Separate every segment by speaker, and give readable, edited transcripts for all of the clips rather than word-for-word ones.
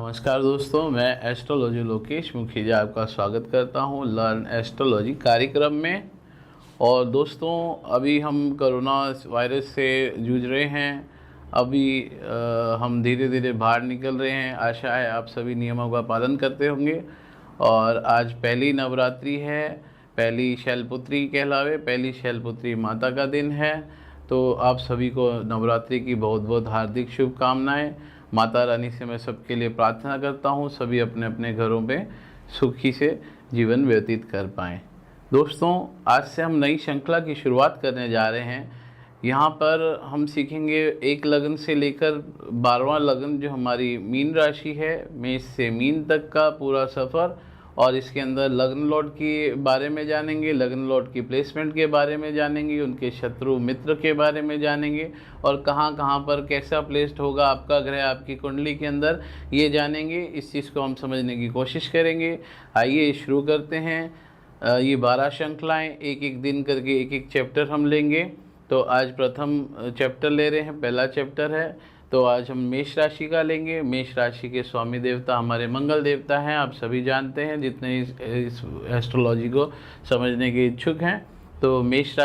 Speaker 1: नमस्कार दोस्तों, मैं एस्ट्रोलॉजी लोकेश मुखीजा आपका स्वागत करता हूं लर्न एस्ट्रोलॉजी कार्यक्रम में। और दोस्तों, अभी हम कोरोना वायरस से जूझ रहे हैं। अभी हम धीरे धीरे बाहर निकल रहे हैं। आशा है आप सभी नियमों का पालन करते होंगे। और आज पहली नवरात्रि है, पहली शैलपुत्री कहलावे, पहली शैलपुत्री माता का दिन है। तो आप सभी को नवरात्रि की बहुत बहुत हार्दिक शुभकामनाएं। माता रानी से मैं सबके लिए प्रार्थना करता हूँ सभी अपने अपने घरों में सुखी से जीवन व्यतीत कर पाएँ। दोस्तों, आज से हम नई श्रृंखला की शुरुआत करने जा रहे हैं। यहाँ पर हम सीखेंगे एक लगन से लेकर 12वां लगन, जो हमारी मीन राशि है, मेष से मीन तक का पूरा सफ़र। और इसके अंदर लग्न लॉर्ड के बारे में जानेंगे, लग्न लॉर्ड की प्लेसमेंट के बारे में जानेंगे, उनके शत्रु मित्र के बारे में जानेंगे, और कहाँ कहाँ पर कैसा प्लेस्ड होगा आपका ग्रह आपकी कुंडली के अंदर, ये जानेंगे। इस चीज़ को हम समझने की कोशिश करेंगे। आइए शुरू करते हैं। ये 12 श्रृंखलाएँ, एक एक दिन करके एक एक चैप्टर हम लेंगे। तो आज प्रथम चैप्टर ले रहे हैं, पहला चैप्टर है। तो आज हम मेष राशि का लेंगे। मेष राशि के स्वामी देवता हमारे मंगल देवता हैं, आप सभी जानते हैं जितने इस एस्ट्रोलॉजी को समझने के इच्छुक हैं। तो मेष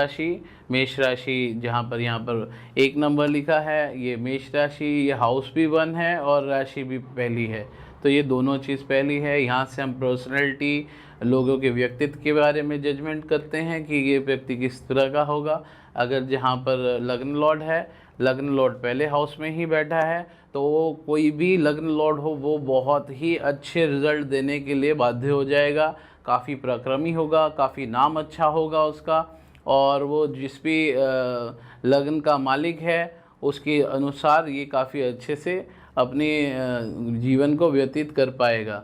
Speaker 1: राशि जहाँ पर यहाँ पर 1 नंबर लिखा है, ये मेष राशि, ये हाउस भी 1 है और राशि भी पहली है। तो ये दोनों चीज़ पहली है। यहाँ से हम पर्सनैलिटी, लोगों के व्यक्तित्व के बारे में जजमेंट करते हैं कि ये व्यक्ति किस तरह का होगा। अगर जहाँ पर लग्न लॉर्ड है, लग्न लॉर्ड पहले हाउस में ही बैठा है, तो कोई भी लग्न लॉर्ड हो वो बहुत ही अच्छे रिजल्ट देने के लिए बाध्य हो जाएगा। काफ़ी पराक्रमी होगा, काफ़ी नाम अच्छा होगा उसका, और वो जिस भी लग्न का मालिक है उसके अनुसार ये काफ़ी अच्छे से अपने जीवन को व्यतीत कर पाएगा।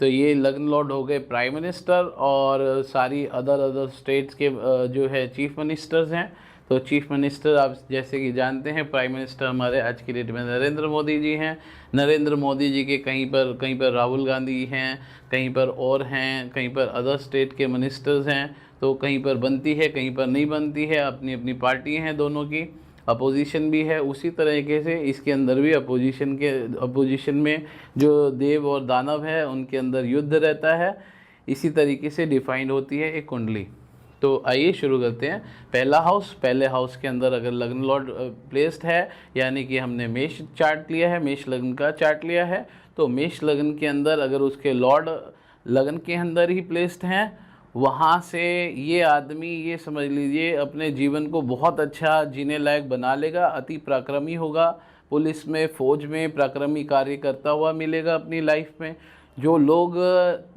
Speaker 1: तो ये लग्न लॉर्ड हो गए प्राइम मिनिस्टर, और सारी अदर स्टेट्स के जो है चीफ मिनिस्टर्स हैं। तो चीफ मिनिस्टर आप जैसे कि जानते हैं, प्राइम मिनिस्टर हमारे आज की डेट में नरेंद्र मोदी जी हैं। नरेंद्र मोदी जी के कहीं पर राहुल गांधी हैं, कहीं पर और हैं, कहीं पर अदर स्टेट के मिनिस्टर्स हैं। तो कहीं पर बनती है, कहीं पर नहीं बनती है, अपनी अपनी पार्टी हैं दोनों की। अपोजिशन भी है। उसी तरीके से इसके अंदर भी अपोजिशन में जो देव और दानव है उनके अंदर युद्ध रहता है। इसी तरीके से डिफाइंड होती है एक कुंडली। तो आइए शुरू करते हैं। पहले हाउस के अंदर अगर लग्न लॉर्ड प्लेस्ड है, यानी कि हमने मेष चार्ट लिया है, मेष लग्न का चार्ट लिया है, तो मेष लग्न के अंदर अगर उसके लॉर्ड लग्न के अंदर ही प्लेस्ड हैं, वहाँ से ये आदमी, ये समझ लीजिए, अपने जीवन को बहुत अच्छा जीने लायक बना लेगा। अति पराक्रमी होगा, पुलिस में, फौज में पराक्रमी कार्य करता हुआ मिलेगा अपनी लाइफ में। जो लोग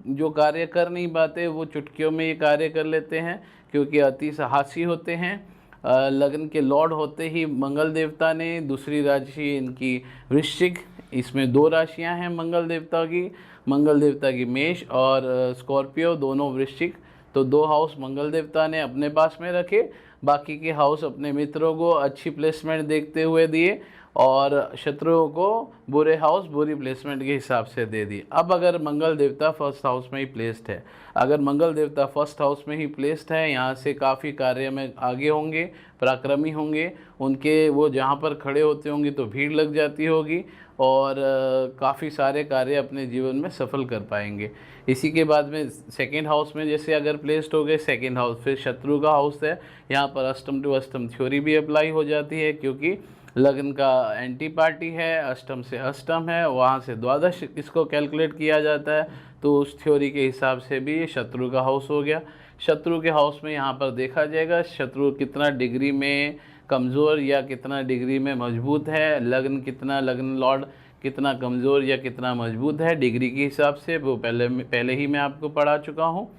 Speaker 1: जो कार्य कर नहीं पाते वो चुटकियों में ये कार्य कर लेते हैं, क्योंकि अति साहसी होते हैं। लग्न के लॉर्ड होते ही मंगल देवता ने दूसरी राशि इनकी वृश्चिक, इसमें 2 राशियां हैं मंगल देवता की मेष और स्कॉर्पियो, दोनों वृश्चिक। तो 2 हाउस मंगल देवता ने अपने पास में रखे, बाकी के हाउस अपने मित्रों को अच्छी प्लेसमेंट देखते हुए दिए, और शत्रुओं को बुरे हाउस बुरी प्लेसमेंट के हिसाब से दे दी। अब अगर मंगल देवता फर्स्ट हाउस में ही प्लेस्ड है, अगर मंगल देवता फर्स्ट हाउस में ही प्लेस्ड है, यहाँ से काफ़ी कार्य में आगे होंगे, पराक्रमी होंगे। उनके वो जहाँ पर खड़े होते होंगे तो भीड़ लग जाती होगी, और काफ़ी सारे कार्य अपने जीवन में सफल कर पाएंगे। इसी के बाद में सेकेंड हाउस में जैसे अगर प्लेस्ड हो गए, सेकेंड हाउस फिर शत्रु का हाउस है। यहाँ पर अष्टम टू अष्टम थ्योरी भी अप्लाई हो जाती है, क्योंकि लग्न का एंटी पार्टी है, अष्टम से अष्टम है, वहाँ से द्वादश इसको कैलकुलेट किया जाता है। तो उस थ्योरी के हिसाब से भी ये शत्रु का हाउस हो गया। शत्रु के हाउस में यहाँ पर देखा जाएगा शत्रु कितना डिग्री में कमज़ोर या कितना डिग्री में मजबूत है, लग्न लॉर्ड कितना कमज़ोर या कितना मजबूत है, डिग्री के हिसाब से वो पहले ही मैं आपको पढ़ा चुका हूँ।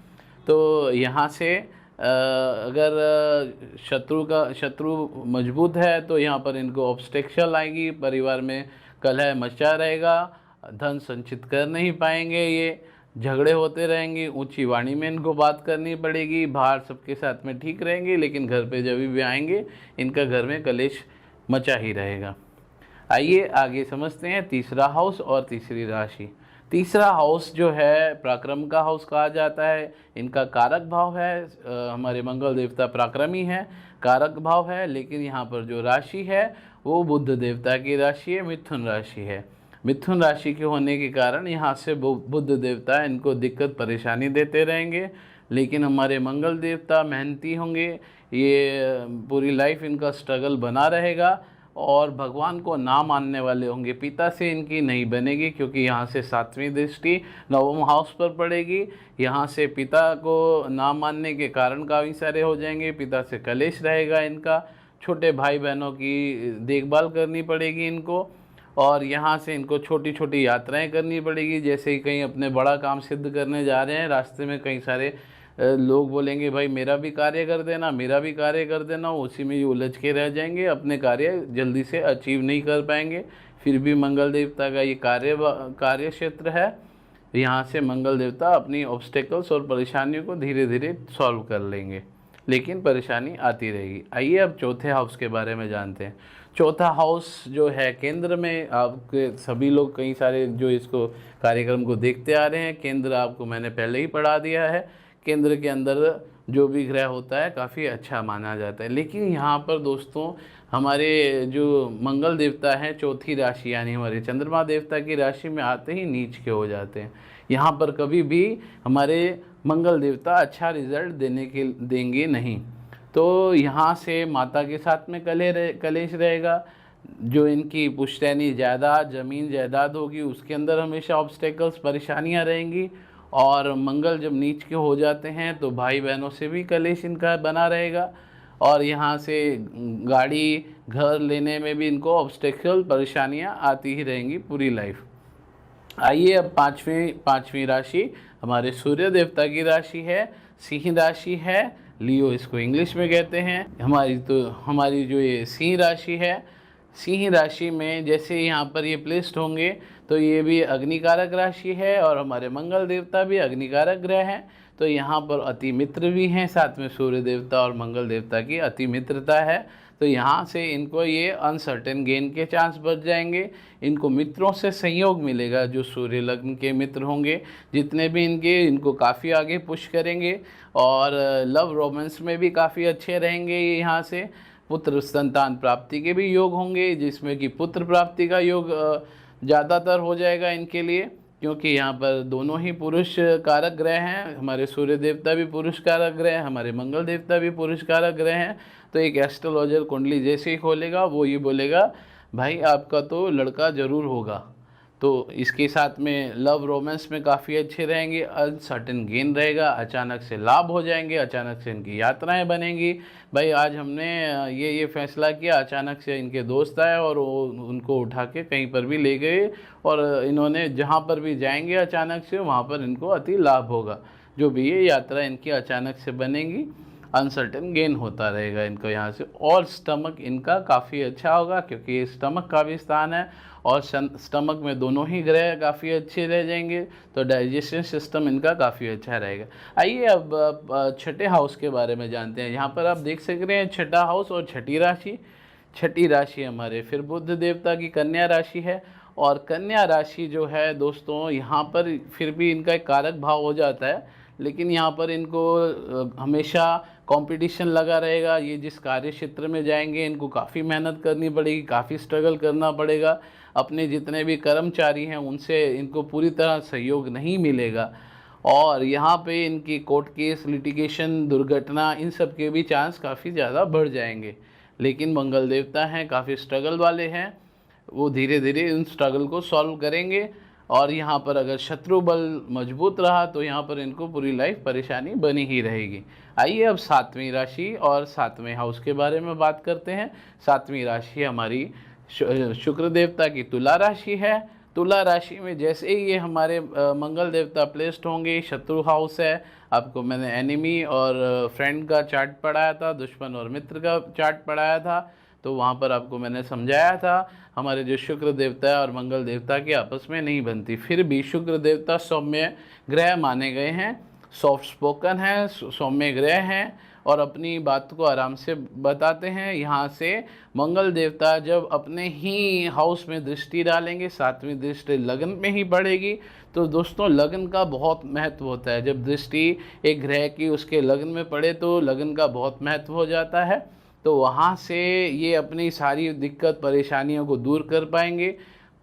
Speaker 1: तो यहाँ से अगर शत्रु मजबूत है तो यहाँ पर इनको ऑब्स्टेक्शन आएगी, परिवार में कलह मचा रहेगा, धन संचित कर नहीं पाएंगे, ये झगड़े होते रहेंगे, ऊंची वाणी में इनको बात करनी पड़ेगी। बाहर सबके साथ में ठीक रहेंगे, लेकिन घर पे जब भी आएंगे इनका घर में कलेश मचा ही रहेगा। आइए आगे समझते हैं तीसरा हाउस और तीसरी राशि। तीसरा हाउस जो है पराक्रम का हाउस कहा जाता है। इनका कारक भाव है, हमारे मंगल देवता पराक्रमी है, कारक भाव है, लेकिन यहाँ पर जो राशि है वो बुध देवता की राशि है, मिथुन राशि है। मिथुन राशि के होने के कारण यहाँ से बुध देवता इनको दिक्कत परेशानी देते रहेंगे, लेकिन हमारे मंगल देवता मेहनती होंगे, ये पूरी लाइफ इनका स्ट्रगल बना रहेगा और भगवान को ना मानने वाले होंगे। पिता से इनकी नहीं बनेगी क्योंकि यहाँ से 7वीं दृष्टि नवम हाउस पर पड़ेगी। यहाँ से पिता को ना मानने के कारण काफ़ी सारे हो जाएंगे। पिता से कलेश रहेगा इनका, छोटे भाई बहनों की देखभाल करनी पड़ेगी इनको, और यहाँ से इनको छोटी छोटी यात्राएं करनी पड़ेगी। जैसे ही कहीं अपने बड़ा काम सिद्ध करने जा रहे हैं, रास्ते में कई सारे लोग बोलेंगे भाई मेरा भी कार्य कर देना, मेरा भी कार्य कर देना, उसी में ये उलझ के रह जाएंगे, अपने कार्य जल्दी से अचीव नहीं कर पाएंगे। फिर भी मंगल देवता का ये कार्य क्षेत्र है, यहाँ से मंगल देवता अपनी ऑब्स्टेकल्स और परेशानियों को धीरे धीरे सॉल्व कर लेंगे, लेकिन परेशानी आती रहेगी। आइए अब चौथे हाउस के बारे में जानते हैं। चौथा हाउस जो है केंद्र में, आपके सभी लोग कई सारे जो इसको कार्यक्रम को देखते आ रहे हैं, केंद्र आपको मैंने पहले ही पढ़ा दिया है। केंद्र के अंदर जो भी ग्रह होता है काफ़ी अच्छा माना जाता है, लेकिन यहाँ पर दोस्तों हमारे जो मंगल देवता हैं चौथी राशि यानी हमारे चंद्रमा देवता की राशि में आते ही नीच के हो जाते हैं। यहाँ पर कभी भी हमारे मंगल देवता अच्छा रिजल्ट देंगे नहीं। तो यहाँ से माता के साथ में कलेश रहेगा। जो इनकी पुश्तैनी जायदाद ज़मीन जायदाद होगी उसके अंदर हमेशा ऑब्स्टेकल्स परेशानियाँ रहेंगी। और मंगल जब नीच के हो जाते हैं तो भाई बहनों से भी कलेश इनका बना रहेगा, और यहाँ से गाड़ी घर लेने में भी इनको ऑब्स्टेकल परेशानियाँ आती ही रहेंगी पूरी लाइफ। आइए अब पाँचवीं राशि हमारे सूर्य देवता की राशि है, सिंह राशि है, लियो इसको इंग्लिश में कहते हैं। हमारी जो ये सिंह राशि है, सिंह राशि में जैसे यहाँ पर ये प्लेस्ड होंगे तो ये भी अग्निकारक राशि है और हमारे मंगल देवता भी अग्निकारक ग्रह हैं। तो यहाँ पर अति मित्र भी हैं, साथ में सूर्य देवता और मंगल देवता की अति मित्रता है। तो यहाँ से इनको ये अनसर्टेन गेन के चांस बच जाएंगे। इनको मित्रों से सहयोग मिलेगा, जो सूर्य लग्न के मित्र होंगे जितने भी इनको काफ़ी आगे पुश करेंगे, और लव रोमांस में भी काफ़ी अच्छे रहेंगे। यहाँ से पुत्र संतान प्राप्ति के भी योग होंगे, जिसमें कि पुत्र प्राप्ति का योग ज़्यादातर हो जाएगा इनके लिए, क्योंकि यहाँ पर दोनों ही पुरुष कारक ग्रह हैं। हमारे सूर्य देवता भी पुरुष कारक ग्रह हैं, हमारे मंगल देवता भी पुरुष कारक ग्रह हैं। तो एक एस्ट्रोलॉजर कुंडली जैसे ही खोलेगा वो ये बोलेगा भाई आपका तो लड़का ज़रूर होगा। तो इसके साथ में लव रोमांस में काफ़ी अच्छे रहेंगे, अनसर्टेन गेन रहेगा, अचानक से लाभ हो जाएंगे, अचानक से इनकी यात्राएं बनेंगी। भाई आज हमने ये फैसला किया, अचानक से इनके दोस्त आए और उनको उठा के कहीं पर भी ले गए, और इन्होंने जहाँ पर भी जाएंगे अचानक से वहाँ पर इनको अति लाभ होगा। जो भी ये यात्रा इनकी अचानक से बनेगी, अनसर्टेन गेन होता रहेगा इनको यहाँ से। और स्टमक इनका काफ़ी अच्छा होगा क्योंकि ये स्टमक का भी स्थान है, और स्टमक में दोनों ही ग्रह काफ़ी अच्छे रह जाएंगे, तो डाइजेशन सिस्टम इनका काफ़ी अच्छा रहेगा। आइए अब छठे हाउस के बारे में जानते हैं। यहाँ पर आप देख सक रहे हैं छठा हाउस और छठी राशि हमारे फिर बुध देवता की कन्या राशि है। और कन्या राशि जो है दोस्तों, यहाँ पर फिर भी इनका एक कारक भाव हो जाता है, लेकिन यहाँ पर इनको हमेशा कंपटीशन लगा रहेगा। ये जिस कार्य क्षेत्र में जाएंगे इनको काफ़ी मेहनत करनी पड़ेगी, काफ़ी स्ट्रगल करना पड़ेगा। अपने जितने भी कर्मचारी हैं उनसे इनको पूरी तरह सहयोग नहीं मिलेगा, और यहाँ पे इनकी कोर्ट केस, लिटिगेशन, दुर्घटना, इन सब के भी चांस काफ़ी ज़्यादा बढ़ जाएंगे। लेकिन मंगल देवता हैं, काफ़ी स्ट्रगल वाले हैं, वो धीरे धीरे इन स्ट्रगल को सॉल्व करेंगे। और यहाँ पर अगर शत्रु बल मजबूत रहा तो यहाँ पर इनको पूरी लाइफ परेशानी बनी ही रहेगी। आइए अब सातवीं राशि और सातवें हाउस के बारे में बात करते हैं। सातवीं राशि हमारी शुक्र देवता की तुला राशि है। तुला राशि में जैसे ही ये हमारे मंगल देवता प्लेस्ड होंगे, शत्रु हाउस है। आपको मैंने एनिमी और फ्रेंड का चार्ट पढ़ाया था, दुश्मन और मित्र का चार्ट पढ़ाया था, तो वहाँ पर आपको मैंने समझाया था हमारे जो शुक्र देवता है और मंगल देवता की आपस में नहीं बनती। फिर भी शुक्र देवता सौम्य ग्रह माने गए हैं, सॉफ्ट स्पोकन है, सौम्य ग्रह हैं और अपनी बात को आराम से बताते हैं। यहाँ से मंगल देवता जब अपने ही हाउस में दृष्टि डालेंगे, सातवीं दृष्टि लगन में ही पड़ेगी, तो दोस्तों लगन का बहुत महत्व होता है। जब दृष्टि एक ग्रह की उसके लगन में पड़े तो लगन का बहुत महत्व हो जाता है। तो वहाँ से ये अपनी सारी दिक्कत परेशानियों को दूर कर पाएंगे।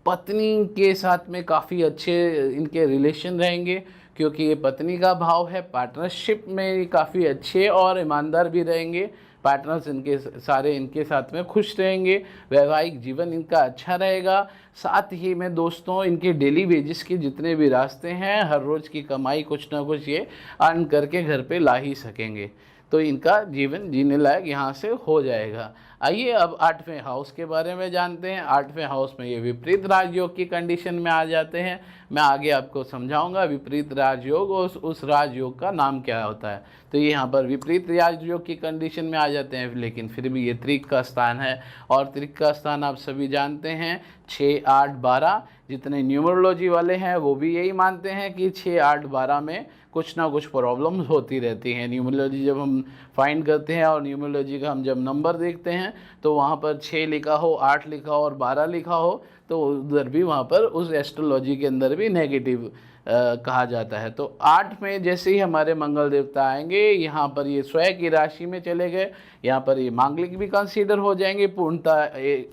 Speaker 1: पत्नी के साथ में काफ़ी अच्छे इनके रिलेशन रहेंगे, क्योंकि ये पत्नी का भाव है। पार्टनरशिप में काफ़ी अच्छे और ईमानदार भी रहेंगे। पार्टनर्स इनके सारे इनके साथ में खुश रहेंगे। वैवाहिक जीवन इनका अच्छा रहेगा। साथ ही में दोस्तों, इनके डेली वेजेस के जितने भी रास्ते हैं, हर रोज़ की कमाई कुछ ना कुछ ये अर्न करके घर पे ला ही सकेंगे, तो इनका जीवन जीने लायक यहाँ से हो जाएगा। आइए अब 8वें हाउस के बारे में जानते हैं। 8वें हाउस में ये विपरीत राजयोग की कंडीशन में आ जाते हैं। मैं आगे आपको समझाऊंगा विपरीत राजयोग और उस राजयोग का नाम क्या होता है। तो ये यहाँ पर विपरीत राजयोग की कंडीशन में आ जाते हैं, लेकिन फिर भी ये त्रिक का स्थान है, और त्रिक का स्थान आप सभी जानते हैं 6, 8, 12। जितने न्यूमरोलॉजी वाले हैं वो भी यही मानते हैं कि 6, 8, 12 में कुछ ना कुछ प्रॉब्लम्स होती रहती हैं। न्यूमरोलॉजी जब हम फाइंड करते हैं और न्यूमरोलॉजी का हम जब नंबर देखते हैं तो वहाँ पर 6 लिखा हो, 8 लिखा हो और 12 लिखा हो, तो उधर भी वहाँ पर उस एस्ट्रोलॉजी के अंदर भी नेगेटिव कहा जाता है। तो 8 में जैसे ही हमारे मंगल देवता आएंगे, यहाँ पर ये स्वयं की राशि में चले गए, यहाँ पर ये मांगलिक भी कंसीडर हो जाएंगे। पूर्णतः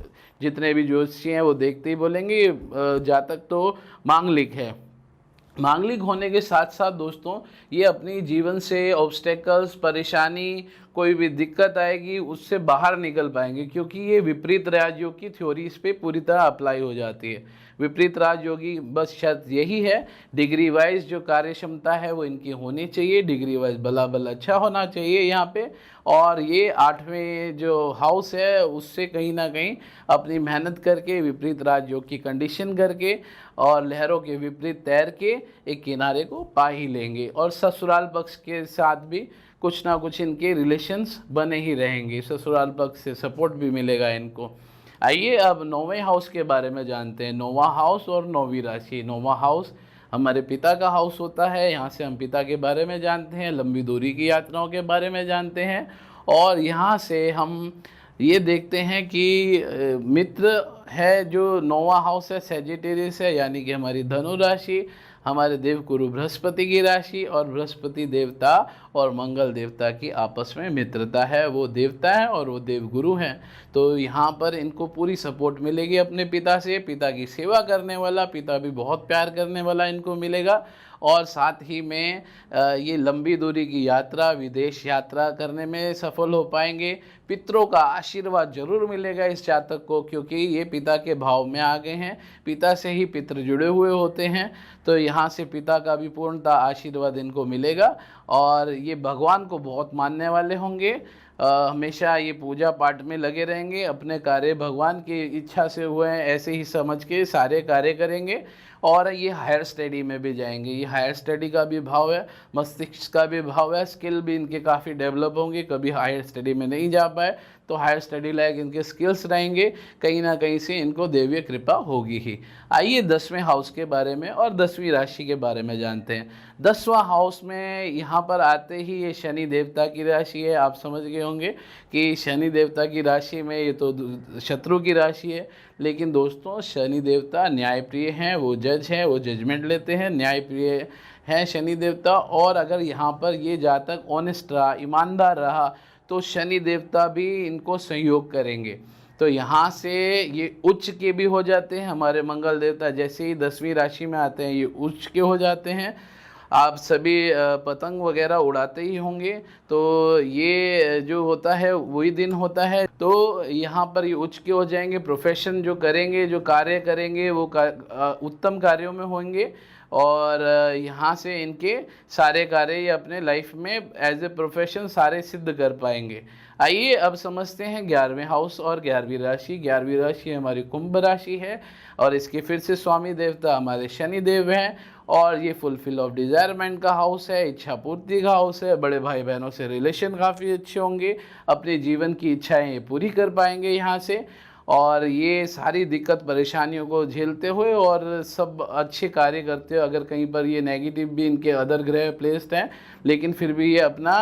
Speaker 1: जितने भी ज्योतिषी हैं वो देखते ही बोलेंगे जातक तो मांगलिक है। मांगलिक होने के साथ साथ दोस्तों, ये अपनी जीवन से ऑब्स्टेकल्स, परेशानी, कोई भी दिक्कत आएगी उससे बाहर निकल पाएंगे, क्योंकि ये विपरीत राजयोग की थ्योरी इस पर पूरी तरह अप्लाई हो जाती है। विपरीत राजयोगी बस शर्त यही है, डिग्री वाइज जो कार्य क्षमता है वो इनकी होनी चाहिए, डिग्री वाइज बलाबल अच्छा होना चाहिए यहाँ पे। और ये 8वें जो हाउस है उससे कहीं ना कहीं अपनी मेहनत करके, विपरीत राजयोग की कंडीशन करके और लहरों के विपरीत तैर के एक किनारे को पा ही लेंगे। और ससुराल पक्ष के साथ भी कुछ ना कुछ इनके रिलेशंस बने ही रहेंगे, ससुराल पक्ष से सपोर्ट भी मिलेगा इनको। आइए अब 9वें हाउस के बारे में जानते हैं। 9वां हाउस और 9वीं राशि। 9वां हाउस हमारे पिता का हाउस होता है। यहाँ से हम पिता के बारे में जानते हैं, लंबी दूरी की यात्राओं के बारे में जानते हैं, और यहाँ से हम ये देखते हैं कि मित्र है जो 9वां हाउस है, सेजिटेरियस है, यानी कि हमारी धनु राशि, हमारे देवगुरु बृहस्पति की राशि, और बृहस्पति देवता और मंगल देवता की आपस में मित्रता है। वो देवता है और वो देवगुरु हैं, तो यहाँ पर इनको पूरी सपोर्ट मिलेगी अपने पिता से। पिता की सेवा करने वाला, पिता भी बहुत प्यार करने वाला इनको मिलेगा। और साथ ही में ये लंबी दूरी की यात्रा, विदेश यात्रा करने में सफल हो पाएंगे। पितरों का आशीर्वाद जरूर मिलेगा इस जातक को, क्योंकि ये पिता के भाव में आ गए हैं, पिता से ही पितर जुड़े हुए होते हैं, तो यहाँ से पिता का भी पूर्णतः आशीर्वाद इनको मिलेगा। और ये भगवान को बहुत मानने वाले होंगे, हमेशा ये पूजा पाठ में लगे रहेंगे, अपने कार्य भगवान की इच्छा से हुए हैं ऐसे ही समझ के सारे कार्य करेंगे। और ये हायर स्टडी में भी जाएंगे, ये हायर स्टडी का भी भाव है, मस्तिष्क का भी भाव है, स्किल भी इनके काफ़ी डेवलप होंगे। कभी हायर स्टडी में नहीं जा पाए तो हायर स्टडी लायक इनके स्किल्स रहेंगे, कहीं ना कहीं से इनको देवीय कृपा होगी ही। आइए 10वें हाउस के बारे में और 10वीं राशि के बारे में जानते हैं। 10वां हाउस में यहाँ पर आते ही ये शनि देवता की राशि है। आप समझ गए होंगे कि शनि देवता की राशि में ये तो शत्रु की राशि है, लेकिन दोस्तों शनि देवता न्यायप्रिय हैं, वो जज हैं, वो जजमेंट लेते हैं, न्यायप्रिय हैं शनि देवता। और अगर यहाँ पर ये जातक ऑनेस्ट रहा, ईमानदार रहा, तो शनि देवता भी इनको सहयोग करेंगे। तो यहाँ से ये उच्च के भी हो जाते हैं। हमारे मंगल देवता जैसे ही 10वीं राशि में आते हैं ये उच्च के हो जाते हैं। आप सभी पतंग वगैरह उड़ाते ही होंगे, तो ये जो होता है वही दिन होता है। तो यहाँ पर ये उच्च के हो जाएंगे, प्रोफेशन जो करेंगे, जो कार्य करेंगे वो उत्तम कार्यों में होंगे, और यहाँ से इनके सारे कार्य ये अपने लाइफ में एज ए प्रोफेशन सारे सिद्ध कर पाएंगे। आइए अब समझते हैं 11वें हाउस और 11वीं राशि। 11वीं राशि हमारी कुंभ राशि है, और इसके फिर से स्वामी देवता हमारे शनि देव हैं, और ये फुलफिल ऑफ डिजायरमेंट का हाउस है, इच्छा पूर्ति का हाउस है। बड़े भाई बहनों से रिलेशन काफ़ी अच्छे होंगे, अपने जीवन की इच्छाएं ये पूरी कर पाएंगे यहाँ से, और ये सारी दिक्कत परेशानियों को झेलते हुए और सब अच्छे कार्य करते हुए। अगर कहीं पर ये नेगेटिव भी इनके अदर ग्रह प्लेस्ड हैं, लेकिन फिर भी ये अपना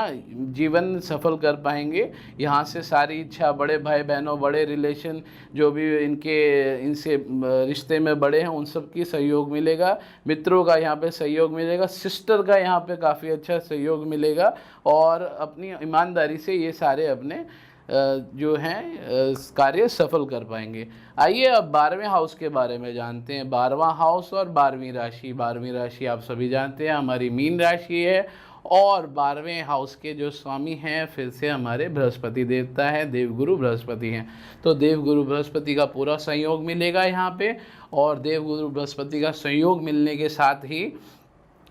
Speaker 1: जीवन सफल कर पाएंगे। यहाँ से सारी इच्छा, बड़े भाई बहनों, बड़े रिलेशन जो भी इनसे रिश्ते में बड़े हैं उन सब की सहयोग मिलेगा। मित्रों का यहाँ पे सहयोग मिलेगा, सिस्टर का यहाँ पे काफ़ी अच्छा सहयोग मिलेगा, और अपनी ईमानदारी से ये सारे अपने जो हैं कार्य सफल कर पाएंगे। आइए अब 12वें हाउस के बारे में जानते हैं। 12वां हाउस और 12वीं राशि। 12वीं राशि आप सभी जानते हैं हमारी मीन राशि है, और 12वें हाउस के जो स्वामी हैं फिर से हमारे बृहस्पति देवता है, देवगुरु बृहस्पति हैं। तो देवगुरु बृहस्पति का पूरा संयोग मिलेगा यहाँ पे, और देवगुरु बृहस्पति का संयोग मिलने के साथ ही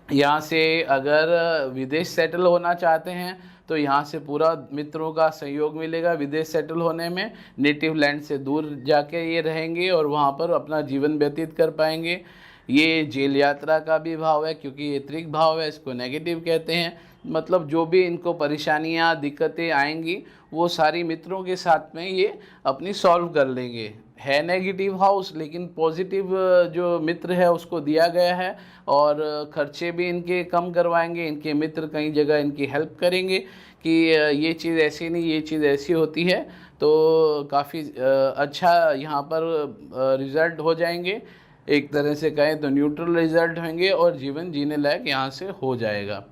Speaker 1: यहाँ से अगर विदेश सेटल होना चाहते हैं तो यहाँ से पूरा मित्रों का सहयोग मिलेगा विदेश सेटल होने में। नेटिव लैंड से दूर जाके ये रहेंगे और वहाँ पर अपना जीवन व्यतीत कर पाएंगे। ये जेल यात्रा का भी भाव है, क्योंकि ये त्रिक भाव है, इसको नेगेटिव कहते हैं। मतलब जो भी इनको परेशानियाँ दिक्कतें आएंगी वो सारी मित्रों के साथ में ये अपनी सॉल्व कर लेंगे। है नेगेटिव हाउस, लेकिन पॉजिटिव जो मित्र है उसको दिया गया है, और खर्चे भी इनके कम करवाएंगे। इनके मित्र कई जगह इनकी हेल्प करेंगे कि ये चीज़ ऐसी नहीं, ये चीज़ ऐसी होती है, तो काफ़ी अच्छा यहाँ पर रिज़ल्ट हो जाएंगे। एक तरह से कहें तो न्यूट्रल रिज़ल्ट होंगे और जीवन जीने लायक यहाँ से हो जाएगा।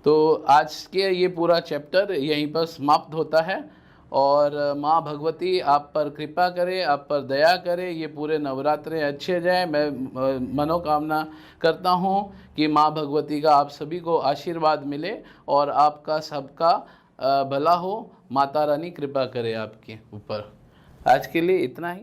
Speaker 1: तो आज के ये पूरा चैप्टर यहीं पर समाप्त होता है, और माँ भगवती आप पर कृपा करे, आप पर दया करे, ये पूरे नवरात्रे अच्छे जाए। मैं मनोकामना करता हूँ कि माँ भगवती का आप सभी को आशीर्वाद मिले और आपका सबका भला हो। माता रानी कृपा करे आपके ऊपर। आज के लिए इतना ही।